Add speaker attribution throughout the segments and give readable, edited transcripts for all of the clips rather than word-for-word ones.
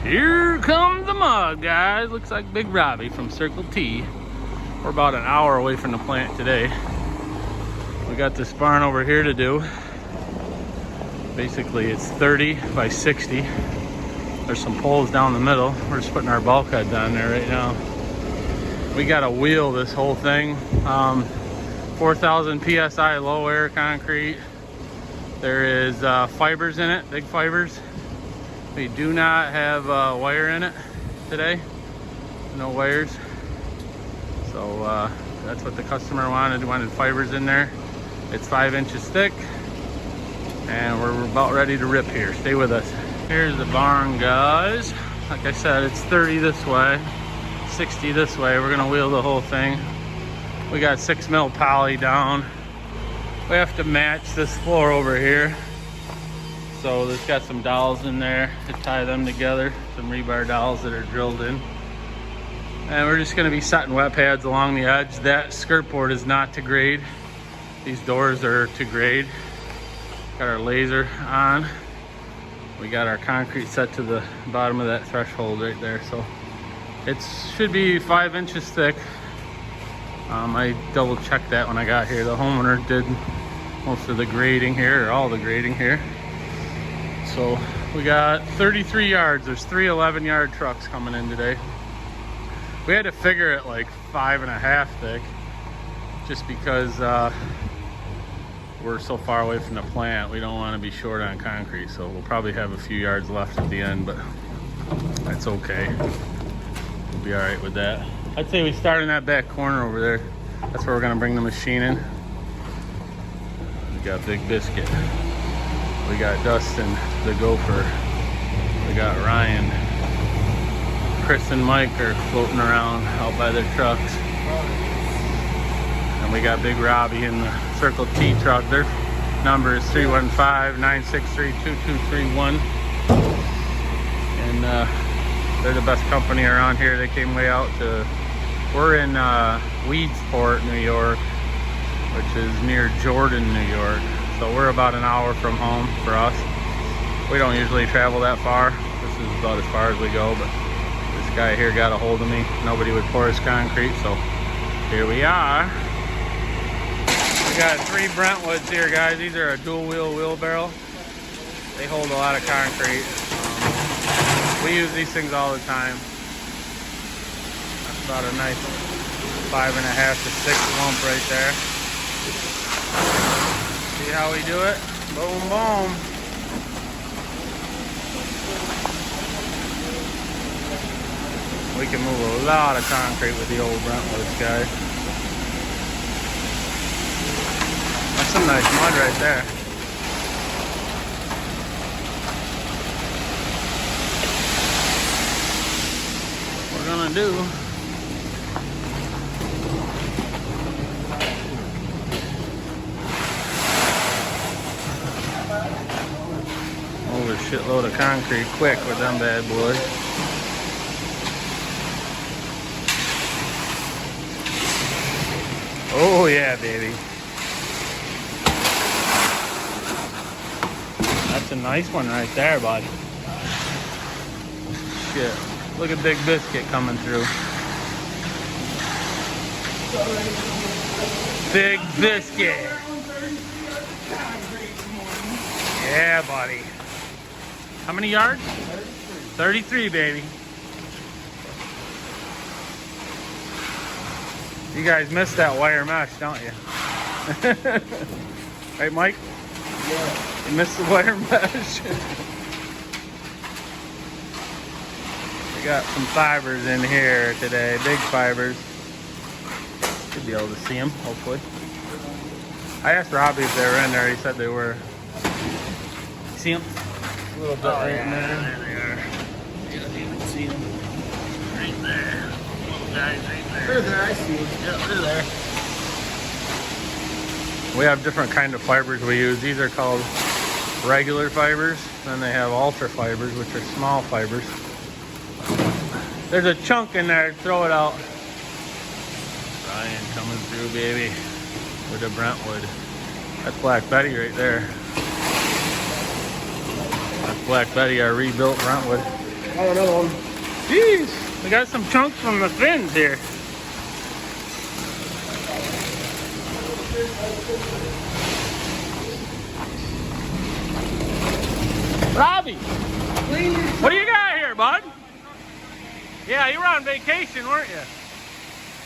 Speaker 1: Here comes the mug, guys. Looks like Big Robbie from Circle T. We're about an hour away from the plant today. We got this barn over here to do. Basically, it's 30 by 60. There's some poles down the middle. We're just putting our bulkhead down there right now. We got to wheel this whole thing. 4,000 PSI low air concrete. There is fibers in it, big fibers. We do not have wire in it today. No wires. So that's what the customer wanted. Wanted fibers in there. It's 5 inches thick. And we're about ready to rip here. Stay with us. Here's the barn, guys. Like I said, it's 30 this way, 60 this way. We're gonna wheel the whole thing. We got 6 mil poly down. We have to match this floor over here. So there's got some dowels in there to tie them together. Some rebar dowels that are drilled in. And we're just gonna be setting wet pads along the edge. That skirt board is not to grade. These doors are to grade. Got our laser on. We got our concrete set to the bottom of that threshold right there. So it should be 5 inches thick. I double checked that when I got here. The homeowner did most of the grading here, or all the grading here. So we got 33 yards. There's 3 11-yard trucks coming in today. We had to figure it like 5.5 thick, just because we're so far away from the plant. We don't want to be short on concrete, so we'll probably have a few yards left at the end, but that's okay. We'll be all right with that. I'd say we start in that back corner over there. That's where we're gonna bring the machine in. We got Big Biscuit. We got Dustin, the gopher. We got Ryan. Chris and Mike are floating around out by their trucks. And we got Big Robbie in the Circle T truck. Their number is 315-963-2231. And they're the best company around here. They came way out to, we're in Weedsport, New York, which is near Jordan, New York. So we're about an hour from home for us. We don't usually travel that far. This is about as far as we go, but this guy here got a hold of me. Nobody would pour his concrete, so here we are. We got 3 Brentwoods here, guys. These are a dual wheel wheelbarrow. They hold a lot of concrete. We use these things all the time. That's about a nice 5.5 to 6 lump right there. See how we do it? Boom, boom. We can move a lot of concrete with the old Brentwoods, guys. That's some nice mud right there. What we're gonna do, move a shitload of concrete quick with them bad boys. Oh yeah, baby. That's a nice one right there, bud. Shit. Look at Big Biscuit coming through. Big Biscuit. Yeah, buddy. How many yards? 33, baby. You guys missed that wire mesh, don't you? Right, Mike?
Speaker 2: Yeah.
Speaker 1: You missed the wire mesh. We got some fibers in here today, big fibers. Should be able to see them, hopefully. I asked Robbie if they were in there. He said they were. See them? A little bit right in there. There they are. You don't even see them. Right there. Little guys right there.
Speaker 2: They're there, I see them.
Speaker 1: Yeah, they're there. We have different kind of fibers we use. These are called regular fibers. Then they have ultra fibers, which are small fibers. There's a chunk in there. Throw it out. Ryan coming through, baby, with a Brentwood. That's Black Betty right there. That's Black Betty, our rebuilt Brentwood.
Speaker 2: Got another one.
Speaker 1: Jeez, we got some chunks from the fins here. Robbie, what do you got here, bud? Yeah, you were on vacation, weren't you?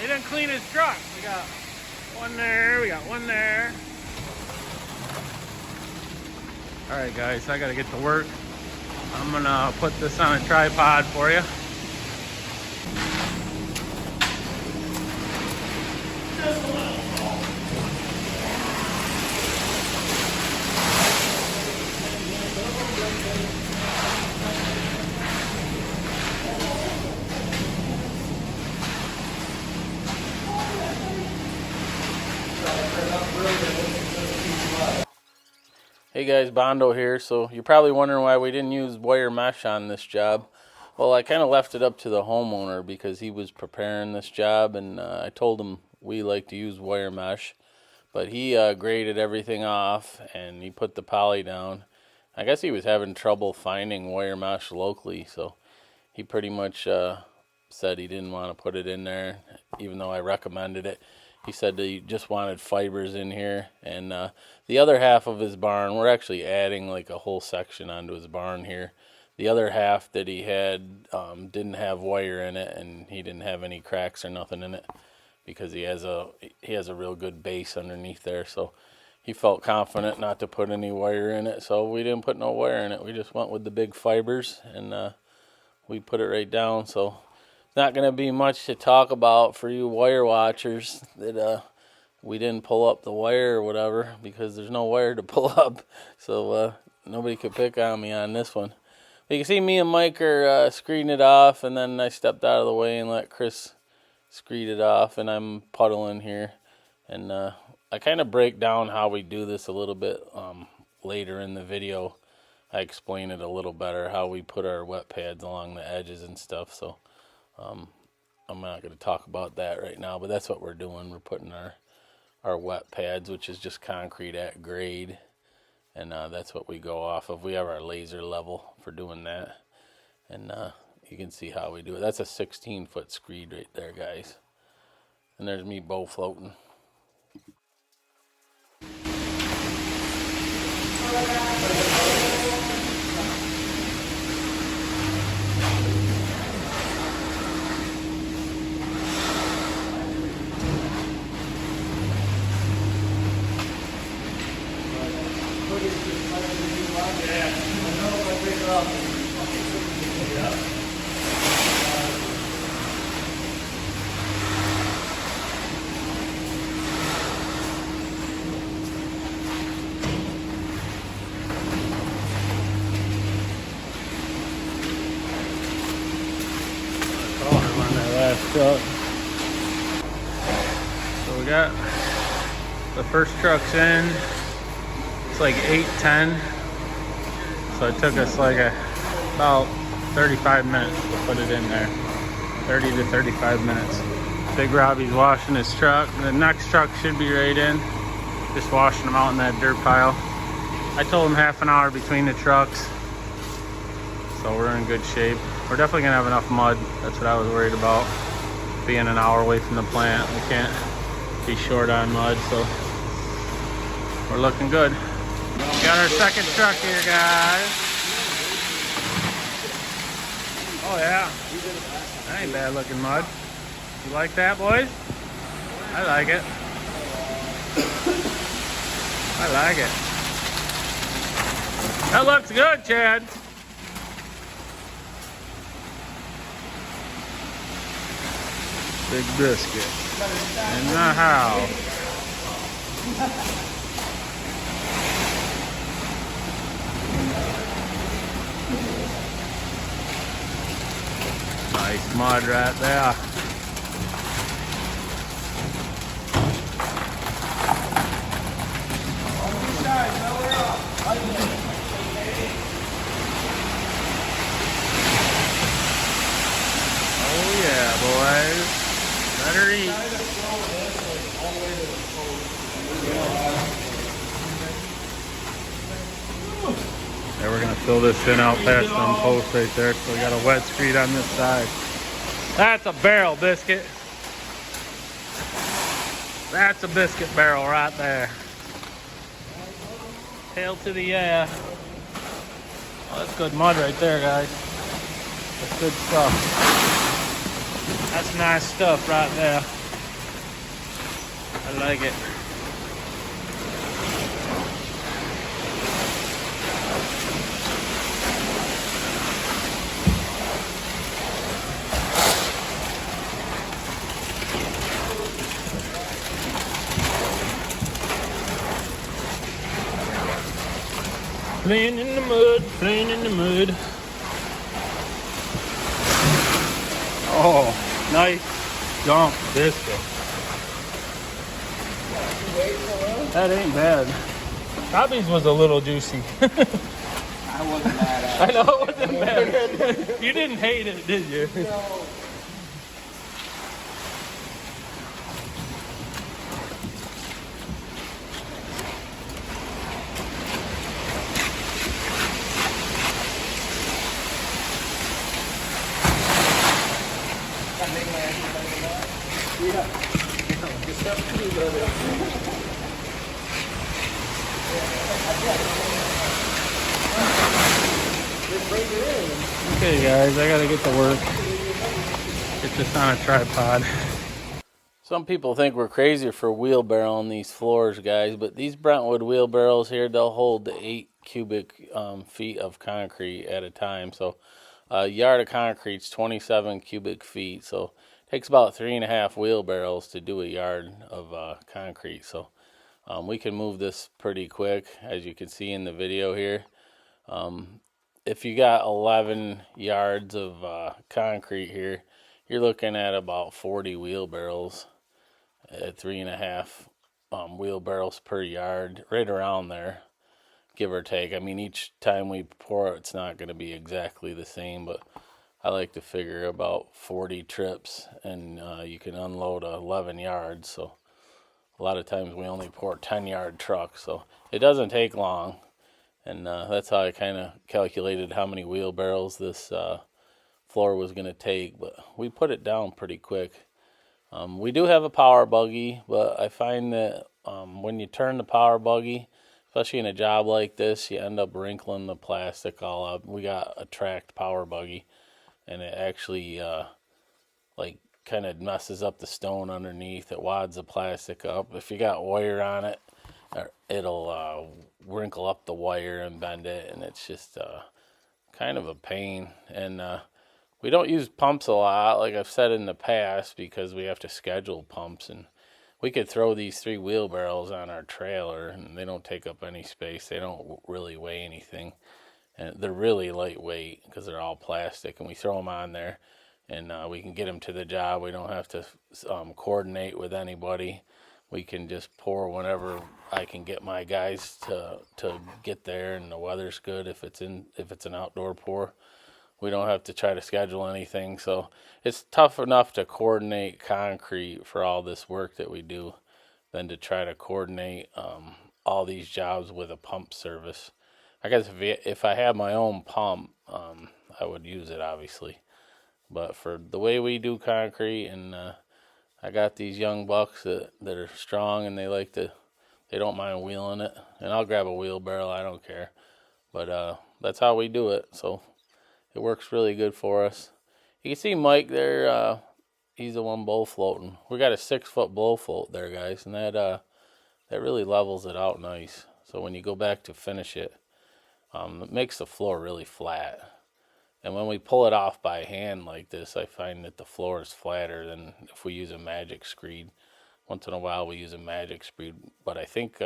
Speaker 1: They didn't clean his truck. We got one there, we got one there. All right, guys, I gotta get to work. I'm gonna put this on a tripod for you. Hey guys, Bondo here. So you're probably wondering why we didn't use wire mesh on this job. Well, I kind of left it up to the homeowner because he was preparing this job, and I told him we like to use wire mesh. But he graded everything off and he put the poly down. I guess he was having trouble finding wire mesh locally, so he pretty much said he didn't want to put it in there, even though I recommended it. He said that he just wanted fibers in here. And the other half of his barn, we're actually adding like a whole section onto his barn here. The other half that he had didn't have wire in it, and he didn't have any cracks or nothing in it because he has a real good base underneath there. So he felt confident not to put any wire in it. So we didn't put no wire in it. We just went with the big fibers, and we put it right down. So not going to be much to talk about for you wire watchers that we didn't pull up the wire or whatever, because there's no wire to pull up, so nobody could pick on me on this one. But you can see me and Mike are screeding it off, and then I stepped out of the way and let Chris screed it off, and I'm puddling here. And I kind of break down how we do this a little bit later in the video. I explain it a little better, how we put our wet pads along the edges and stuff. So I'm not going to talk about that right now, but that's what we're doing. We're putting our wet pads, which is just concrete at grade, and that's what we go off of. We have our laser level for doing that, and you can see how we do it. That's a 16-foot screed right there, guys. And there's me bow floating. Truck. So we got the first trucks in. It's like 8:10, so it took us like about 35 minutes to put it in there. 30 to 35 minutes. Big Robbie's washing his truck. The next truck should be right in. Just washing them out in that dirt pile. I told him half an hour between the trucks, so we're in good shape. We're definitely gonna have enough mud. That's what I was worried about. Being an hour away from the plant, we can't be short on mud, so we're looking good. Got our second truck here, guys. Oh yeah, that ain't bad looking mud. You like that, boys? I like it. I like it. That looks good, Chad. Big Biscuit in the house. Nice mud right there. Oh yeah, boys. Better eat. Okay, we're gonna fill this in out past them posts right there. So we got a wet screed on this side. That's a barrel biscuit. That's a biscuit barrel right there. Tail to the yeah. Oh, that's good mud right there, guys. That's good stuff. That's nice stuff right there. I like it. Playing in the mud, playing in the mud. Oh, nice jump biscuit. That ain't bad. Bobby's was a little juicy.
Speaker 2: I wasn't mad at it.
Speaker 1: I know it wasn't bad. You didn't hate it, did you?
Speaker 2: No.
Speaker 1: Okay guys, I gotta get to work. Get this on a tripod. Some people think we're crazy for wheelbarrowing these floors, guys, but these Brentwood wheelbarrows here, they'll hold 8 cubic feet of concrete at a time. So a yard of concrete's 27 cubic feet. So it takes about 3.5 wheelbarrows to do a yard of concrete. So we can move this pretty quick, as you can see in the video here. If you got 11 yards of concrete here, you're looking at about 40 wheelbarrows at 3.5 wheelbarrows per yard, right around there, give or take. I mean, each time we pour it, it's not going to be exactly the same, but I like to figure about 40 trips, and you can unload 11 yards. So a lot of times we only pour 10-yard trucks, so it doesn't take long. And that's how I kind of calculated how many wheelbarrows this floor was going to take. But we put it down pretty quick. We do have a power buggy, but I find that when you turn the power buggy, especially in a job like this, you end up wrinkling the plastic all up. We got a tracked power buggy, and it actually like kind of messes up the stone underneath. It wads the plastic up. If you got wire on it, it'll wrinkle up the wire and bend it, and it's just kind of a pain. And we don't use pumps a lot, like I've said in the past, because we have to schedule pumps, and we could throw these 3 wheelbarrows on our trailer and they don't take up any space. They don't really weigh anything, and they're really lightweight because they're all plastic, and we throw them on there and we can get them to the job. We don't have to coordinate with anybody. We can just pour whenever I can get my guys to get there, and the weather's good. If it's an outdoor pour, we don't have to try to schedule anything. So it's tough enough to coordinate concrete for all this work that we do than to try to coordinate all these jobs with a pump service. I guess if I had my own pump, I would use it, obviously. But for the way we do concrete, and I got these young bucks that are strong, and they don't mind wheeling it. And I'll grab a wheelbarrow, I don't care. But that's how we do it. So it works really good for us. You can see Mike there, he's the one blow floating. We got a 6-foot blow float there, guys, and that really levels it out nice. So when you go back to finish it, it makes the floor really flat. And when we pull it off by hand like this, I find that the floor is flatter than if we use a magic screed. Once in a while we use a magic screed, but I think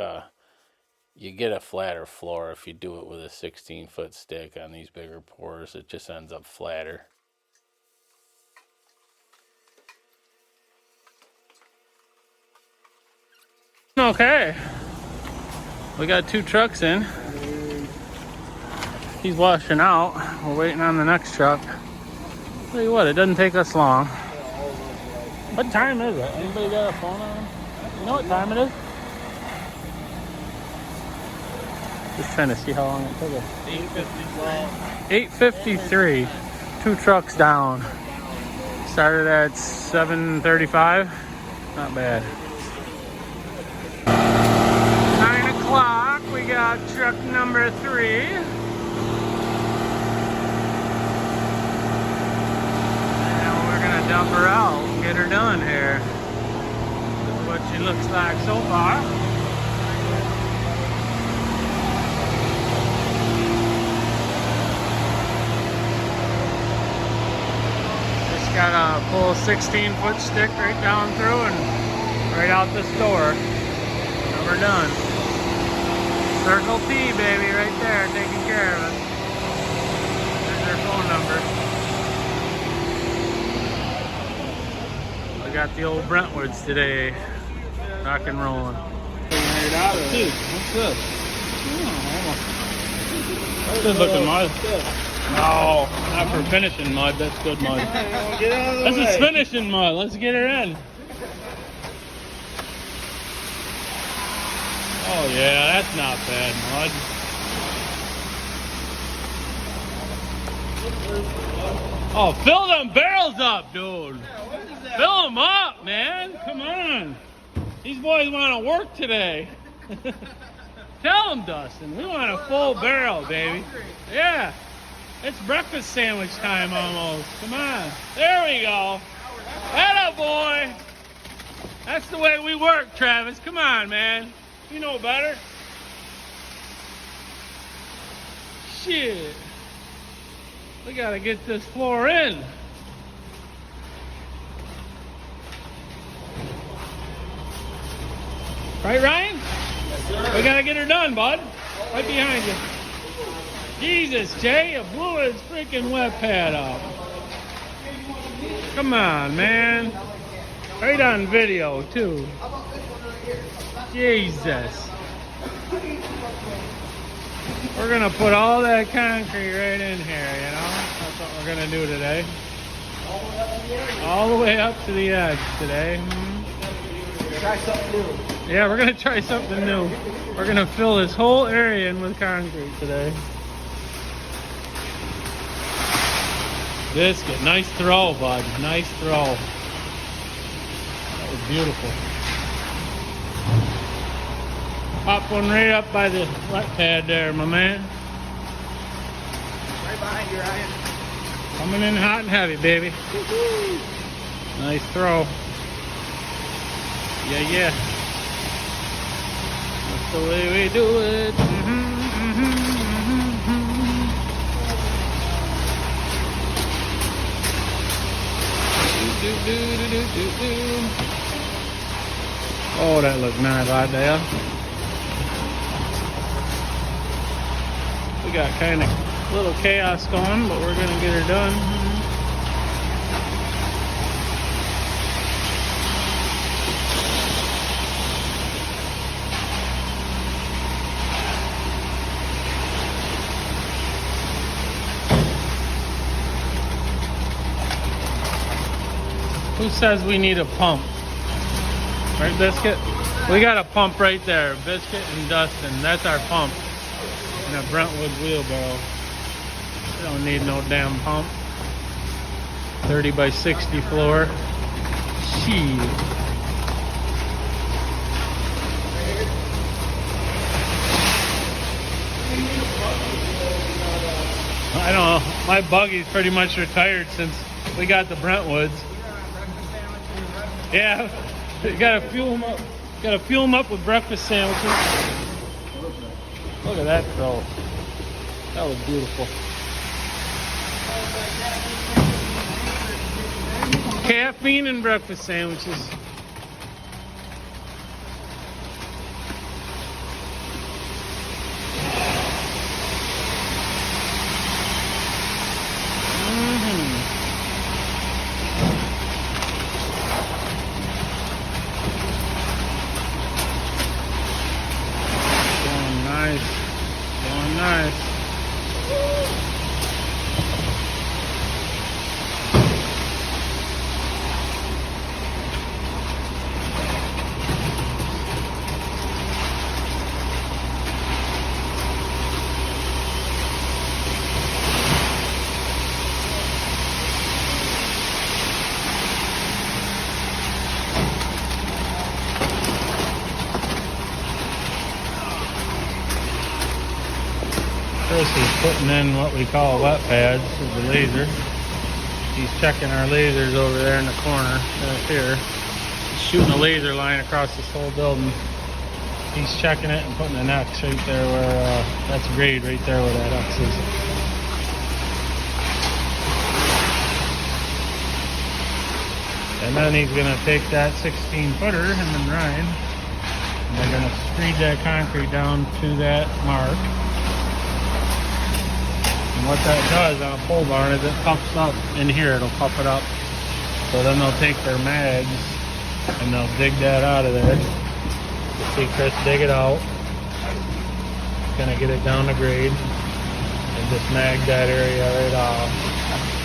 Speaker 1: you get a flatter floor if you do it with a 16-foot stick on these bigger pours. It just ends up flatter. Okay, we got 2 trucks in. He's washing out. We're waiting on the next truck. Tell you what, it doesn't take us long. What time is it? Anybody got a phone on? You know what time it is? Just trying to see how long it took us.
Speaker 2: 8:53.
Speaker 1: 8:53. 2 trucks down. Started at 7:35. Not bad. 9 o'clock. We got truck number 3. And we're gonna dump her out. Get her done here. This is what she looks like so far. Got a full 16-foot stick right down through and right out this door. And we're done. Circle T, baby, right there, taking care of it. There's their phone number. We got the old Brentwoods today, rock and rolling. Dude, what's this? That's good looking mud. No, not for finishing mud. That's good mud. This is finishing mud. Let's get her in. Oh yeah, that's not bad mud. Oh, fill them barrels up, dude. Fill them up, man. Come on. These boys want to work today. Tell them, Dustin. We want a full barrel, baby. Yeah. It's breakfast sandwich time almost. Come on. There we go. Atta boy. That's the way we work, Travis. Come on, man. You know better. Shit. We gotta get this floor in. Right, Ryan?
Speaker 2: Yes, sir.
Speaker 1: We gotta get her done, bud. Right behind you. Jesus, Jay, you blew his freaking wet pad up. Come on, man. Right on video, too. Jesus. We're going to put all that concrete right in here, you know? That's what we're going to do today. All the way up to the edge today.
Speaker 2: Try something new.
Speaker 1: Yeah, we're going to try something new. We're going to fill this whole area in with concrete today. Biscuit, nice throw, bud. Nice throw. That was beautiful. Pop one right up by the wet pad there, my man.
Speaker 2: Right behind you, Ryan.
Speaker 1: Coming in hot and heavy, baby. Nice throw. Yeah, yeah. That's the way we do it. Oh, that looked nice right there. We got kind of a little chaos going, but we're gonna get her done. Who says we need a pump? Right, Biscuit? We got a pump right there. Biscuit and Dustin. That's our pump. And a Brentwood wheelbarrow. We don't need no damn pump. 30 by 60 floor. Shit. I don't know. My buggy's pretty much retired since we got the Brentwoods. Yeah, you gotta fuel them up. Gotta fuel them up with breakfast sandwiches. Look at that throw. That was beautiful. Caffeine and breakfast sandwiches. Nice. Chris is putting in what we call wet pads with the laser. He's checking our lasers over there in the corner, right here. He's shooting a laser line across this whole building. He's checking it and putting an X right there where, that's grade right there where that X is. And then he's gonna take that 16 footer, him and Ryan, and they're gonna screed that concrete down to that mark. And what that does on a pole barn is it puffs up in here, it'll puff it up. So then they'll take their mags and they'll dig that out of there. You see Chris dig it out. He's gonna get it down to grade and just mag that area right off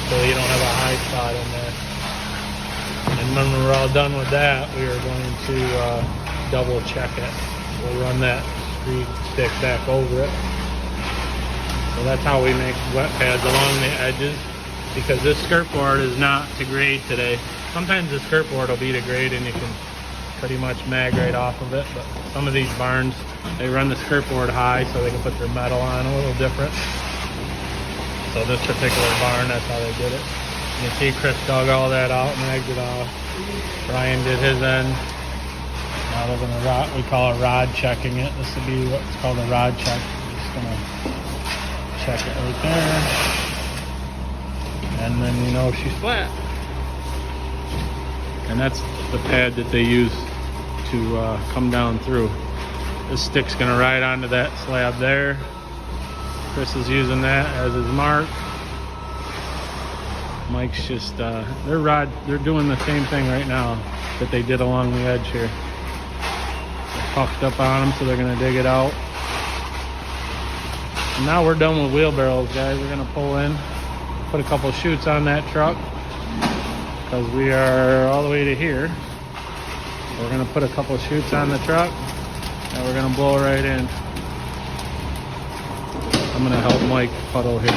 Speaker 1: so you don't have a high spot in there. And when we're all done with that, we are going to double check it. We'll run that screed stick back over it. So that's how we make wet pads along the edges, because this skirt board is not to grade today. Sometimes the skirt board will be to grade and you can pretty much mag right off of it, but some of these barns, they run the skirt board high so they can put their metal on a little different. So this particular barn, that's how they did it. You can see Chris dug all that out, magged it off. Ryan did his end. Now they're gonna we call it rod checking it. This would be what's called a rod check. We're just gonna check it right there. And then you know she's flat. And that's the pad that they use to come down through. This stick's gonna ride onto that slab there. Chris is using that as his mark. Mike's just, they're doing the same thing right now that they did along the edge here. They're puffed up on them, so they're gonna dig it out. And now we're done with wheelbarrows, guys. We're gonna pull in, put a couple chutes on that truck, because we are all the way to here. We're gonna put a couple chutes on the truck, and we're gonna blow right in. I'm gonna help Mike puddle here.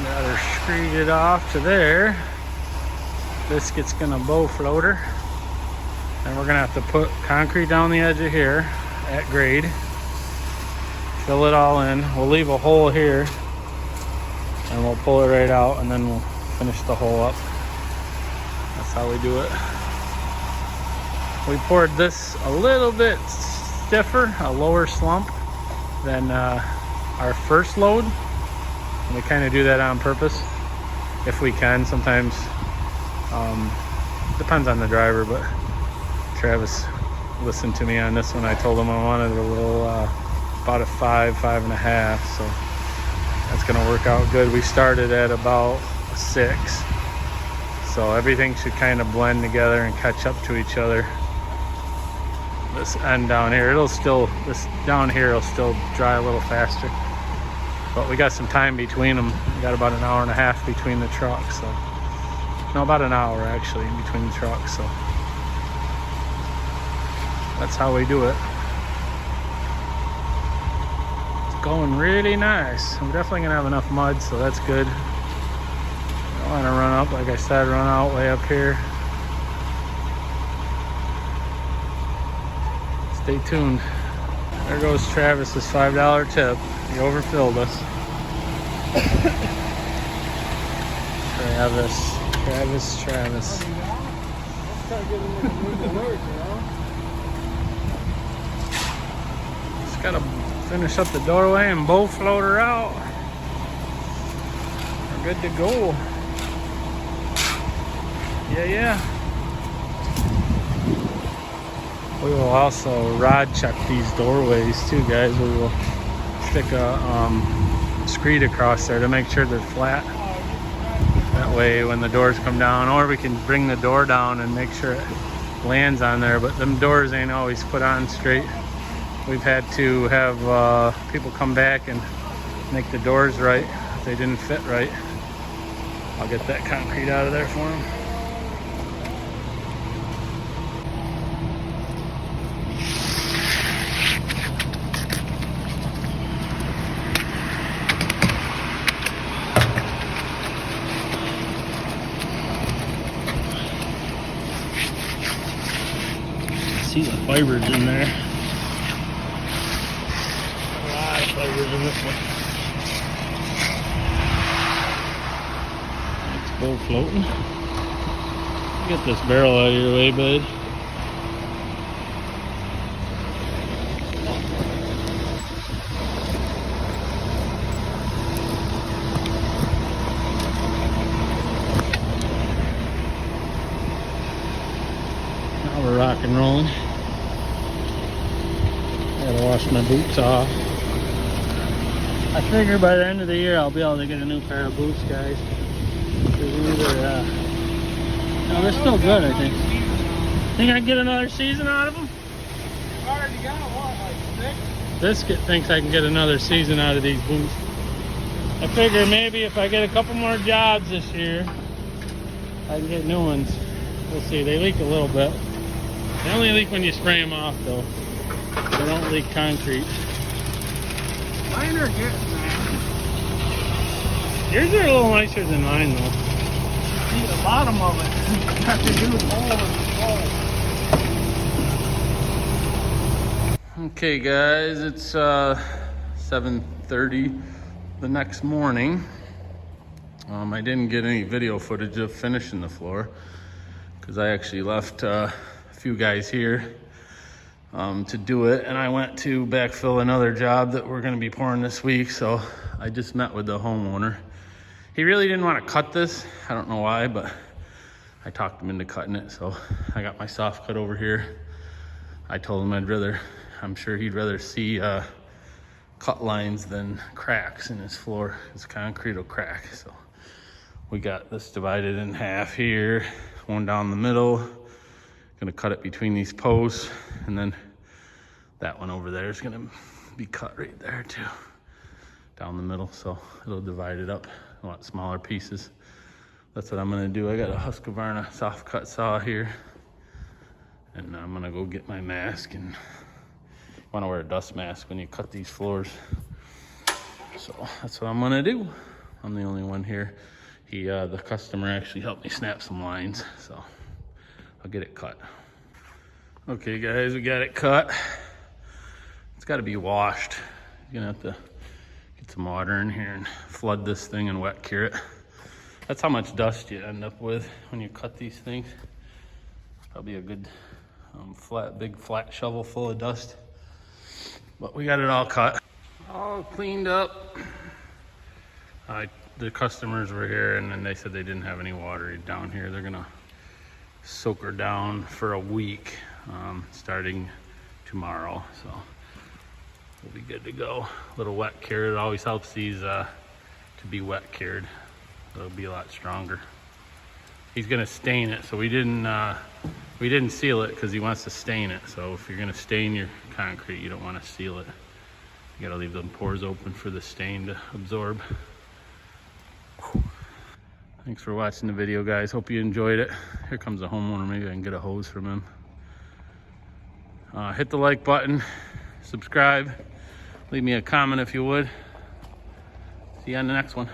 Speaker 1: Got her screeded off to there. Biscuit's gonna bow floater. And we're gonna have to put concrete down the edge of here at grade. Fill it all in. We'll leave a hole here and we'll pull it right out and then we'll finish the hole up. That's how we do it. We poured this a little bit stiffer, a lower slump than our first load. And we kind of do that on purpose if we can. Sometimes depends on the driver, but Travis listened to me on this one. I told him I wanted a little about a 5.5, so that's gonna work out good. We started at about a 6, so everything should kind of blend together and catch up to each other. This end down here, this down here will still dry a little faster. But we got some time between them. We got about an hour and a half between the trucks. So, no, about an hour actually in between the trucks. So that's how we do it. It's going really nice. We're definitely gonna have enough mud, so that's good. Don't want to run up, like I said, run out way up here. Stay tuned. There goes Travis's $5 tip. He overfilled us. Travis. Just gotta finish up the doorway and bow float her out. We're good to go. Yeah. We will also rod check these doorways too, guys. We will stick a screed across there to make sure they're flat. That way when the doors come down, or we can bring the door down and make sure it lands on there, but them doors ain't always put on straight. We've had to have people come back and make the doors right if they didn't fit right. I'll get that concrete out of there for them. See the fibers in there. A lot of fibers bigger than this one. It's full floating. Get this barrel out of your way, bud. Now we're rock and rolling. Gotta wash my boots off. I figure by the end of the year I'll be able to get a new pair of boots, guys. No, they're still good, I think. Think I can get another season out of them?
Speaker 2: You've already got what, like 6?
Speaker 1: Biscuit thinks I can get another season out of these boots. I figure maybe if I get a couple more jobs this year, I can get new ones. We'll see. They leak a little bit. They only leak when you spray them off, though. They don't leak concrete.
Speaker 2: Mine are getting there.
Speaker 1: Yours are a little nicer than mine, though.
Speaker 2: See the bottom of it. Have to do the hole in the hole.
Speaker 1: Okay, guys, it's 7:30 the next morning. I didn't get any video footage of finishing the floor because I actually left a few guys here to do it, and I went to backfill another job that we're going to be pouring this week. So I just met with the homeowner. He really didn't want to cut this. I don't know why, but I talked him into cutting it. So I got my soft cut over here. I told him I'm sure he'd rather see cut lines than cracks in his floor. His concrete will crack. So we got this divided in half here, one down the middle. Gonna cut it between these posts, and then that one over there is gonna be cut right there too, down the middle. So it'll divide it up a lot smaller pieces. That's what I'm gonna do. I got a Husqvarna soft cut saw here, and I'm gonna go get my mask. And you wanna wear a dust mask when you cut these floors. So that's what I'm gonna do. I'm the only one here. The customer actually helped me snap some lines, so I'll get it cut. Okay, guys, we got it cut. It's got to be washed. You're gonna have to get some water in here and flood this thing and wet cure it. That's how much dust you end up with when you cut these things. Probably a good big flat shovel full of dust. But we got it all cut, all cleaned up. The customers were here, and then they said they didn't have any water down here. They're gonna soak her down for a week, starting tomorrow. So we'll be good to go. A little wet cured. It always helps these to be wet cured. It'll be a lot stronger. He's gonna stain it, so we didn't seal it because he wants to stain it. So if you're gonna stain your concrete, you don't want to seal it. You gotta leave the pores open for the stain to absorb. Thanks for watching the video, guys. Hope you enjoyed it. Here comes a homeowner. Maybe I can get a hose from him. Hit the like button, subscribe, leave me a comment if you would. See you on the next one.